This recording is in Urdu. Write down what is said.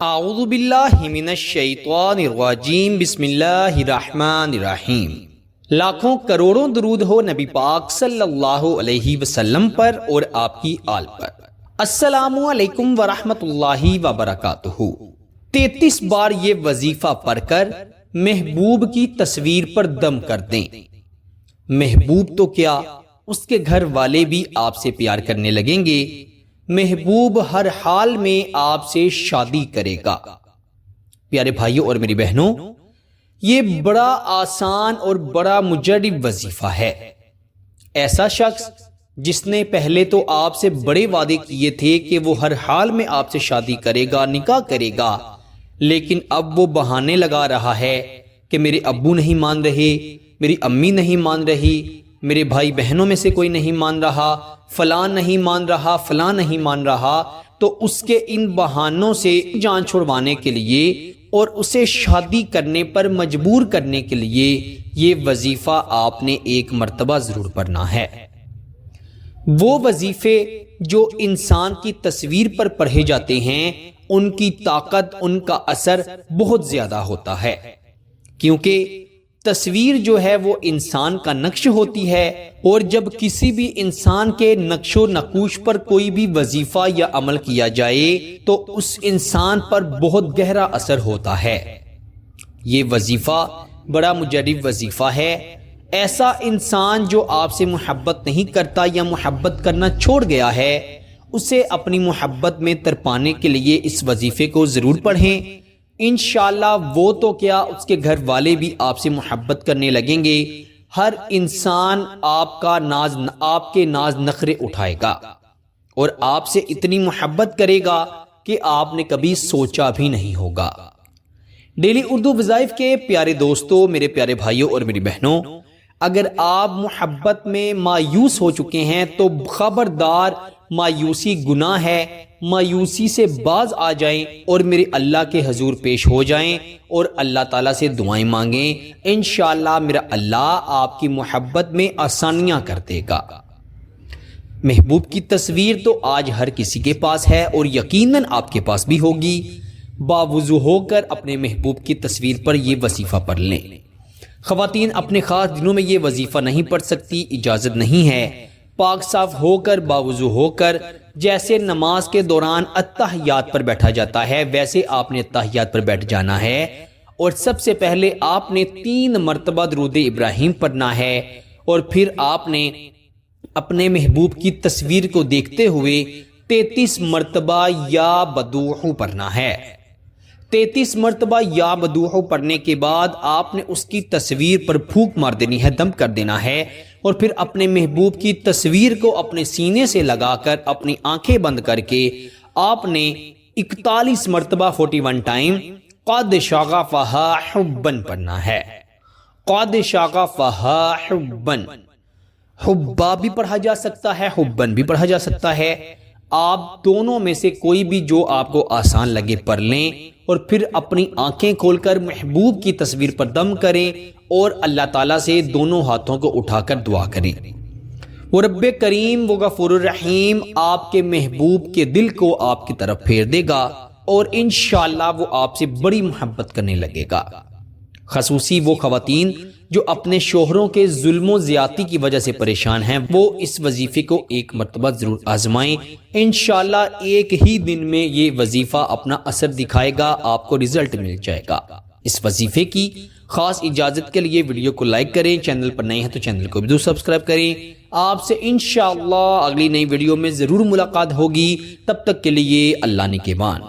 اعوذ باللہ من الشیطان الرجیم بسم اللہ الرحمن الرحیم۔ لاکھوں کروڑوں درود ہو نبی پاک صلی اللہ علیہ وسلم پر اور آپ کی آل پر۔ السلام علیکم ورحمۃ اللہ وبرکاتہ۔ 33 بار یہ وظیفہ پڑھ کر محبوب کی تصویر پر دم کر دیں۔ محبوب تو کیا، اس کے گھر والے بھی آپ سے پیار کرنے لگیں گے۔ محبوب ہر حال میں آپ سے شادی کرے گا۔ پیارے بھائیوں اور میری بہنوں، یہ بڑا آسان اور بڑا مجرب وظیفہ ہے۔ ایسا شخص جس نے پہلے تو آپ سے بڑے وعدے کیے تھے کہ وہ ہر حال میں آپ سے شادی کرے گا، نکاح کرے گا، لیکن اب وہ بہانے لگا رہا ہے کہ میرے ابو نہیں مان رہے، میری امی نہیں مان رہی، میرے بھائی بہنوں میں سے کوئی نہیں مان رہا، فلاں نہیں مان رہا، فلاں نہیں مان رہا، تو اس کے ان بہانوں سے جان چھڑوانے کے لیے اور اسے شادی کرنے پر مجبور کرنے کے لیے یہ وظیفہ آپ نے ایک مرتبہ ضرور پڑھنا ہے۔ وہ وظیفے جو انسان کی تصویر پر پڑھے جاتے ہیں، ان کی طاقت، ان کا اثر بہت زیادہ ہوتا ہے، کیونکہ تصویر جو ہے وہ انسان کا نقش ہوتی ہے، اور جب کسی بھی انسان کے نقش و نقوش پر کوئی بھی وظیفہ یا عمل کیا جائے تو اس انسان پر بہت گہرا اثر ہوتا ہے۔ یہ وظیفہ بڑا مجرب وظیفہ ہے۔ ایسا انسان جو آپ سے محبت نہیں کرتا یا محبت کرنا چھوڑ گیا ہے، اسے اپنی محبت میں ترپانے کے لیے اس وظیفے کو ضرور پڑھیں۔ انشاءاللہ وہ تو کیا، اس کے گھر والے بھی آپ سے محبت کرنے لگیں گے۔ ہر انسان آپ کے ناز نخرے اٹھائے گا اور آپ سے اتنی محبت کرے گا کہ آپ نے کبھی سوچا بھی نہیں ہوگا۔ ڈیلی اردو وظائف کے پیارے دوستوں، میرے پیارے بھائیوں اور میری بہنوں، اگر آپ محبت میں مایوس ہو چکے ہیں تو خبردار، مایوسی گناہ ہے۔ مایوسی سے باز آ جائیں اور میرے اللہ کے حضور پیش ہو جائیں اور اللہ تعالیٰ سے دعائیں مانگیں۔ انشاءاللہ میرا اللہ آپ کی محبت میں آسانیاں کر دے گا۔ محبوب کی تصویر تو آج ہر کسی کے پاس ہے اور یقیناً آپ کے پاس بھی ہوگی۔ باوضو ہو کر اپنے محبوب کی تصویر پر یہ وظیفہ پڑھ لیں۔ خواتین اپنے خاص دنوں میں یہ وظیفہ نہیں پڑھ سکتی، اجازت نہیں ہے۔ پاک صاف ہو کر، باوضو ہو کر، جیسے نماز کے دوران اتحیات پر بیٹھا جاتا ہے ویسے آپ نے اتحیات پر بیٹھ جانا ہے، اور سب سے پہلے آپ نے 3 مرتبہ درود ابراہیم پڑھنا ہے، اور پھر آپ نے اپنے محبوب کی تصویر کو دیکھتے ہوئے 33 مرتبہ یا بدوح پڑھنا ہے۔ 33 مرتبہ یا بدوح پڑھنے کے بعد آپ نے اس کی تصویر پر پھونک مار دینی ہے، دم کر دینا ہے، اور پھر اپنے محبوب کی تصویر کو اپنے سینے سے لگا کر اپنی آنکھیں بند کر کے آپ نے 41 مرتبہ 41 ٹائم قد شغفہا حبن پڑھنا ہے۔ قد شغفہا حبن، حبا بھی پڑھا جا سکتا ہے، حبن بھی پڑھا جا سکتا ہے۔ آپ دونوں میں سے کوئی بھی جو آپ کو آسان لگے پڑھ لیں، اور پھر اپنی آنکھیں کھول کر محبوب کی تصویر پر دم کریں اور اللہ تعالیٰ سے دونوں ہاتھوں کو اٹھا کر دعا کریں۔ وہ رب کریم، وہ غفور الرحیم آپ کے محبوب کے دل کو آپ کی طرف پھیر دے گا اور انشاءاللہ وہ آپ سے بڑی محبت کرنے لگے گا۔ خصوصی وہ خواتین جو اپنے شوہروں کے ظلم و زیادتی کی وجہ سے پریشان ہیں، وہ اس وظیفے کو ایک مرتبہ ضرور آزمائیں۔ انشاءاللہ ایک ہی دن میں یہ وظیفہ اپنا اثر دکھائے گا، آپ کو رزلٹ مل جائے گا۔ اس وظیفے کی خاص اجازت کے لیے ویڈیو کو لائک کریں، چینل پر نئے ہیں تو چینل کو بھی ضرور سبسکرائب کریں۔ آپ سے انشاءاللہ اگلی نئی ویڈیو میں ضرور ملاقات ہوگی، تب تک کے لیے اللہ نگہبان۔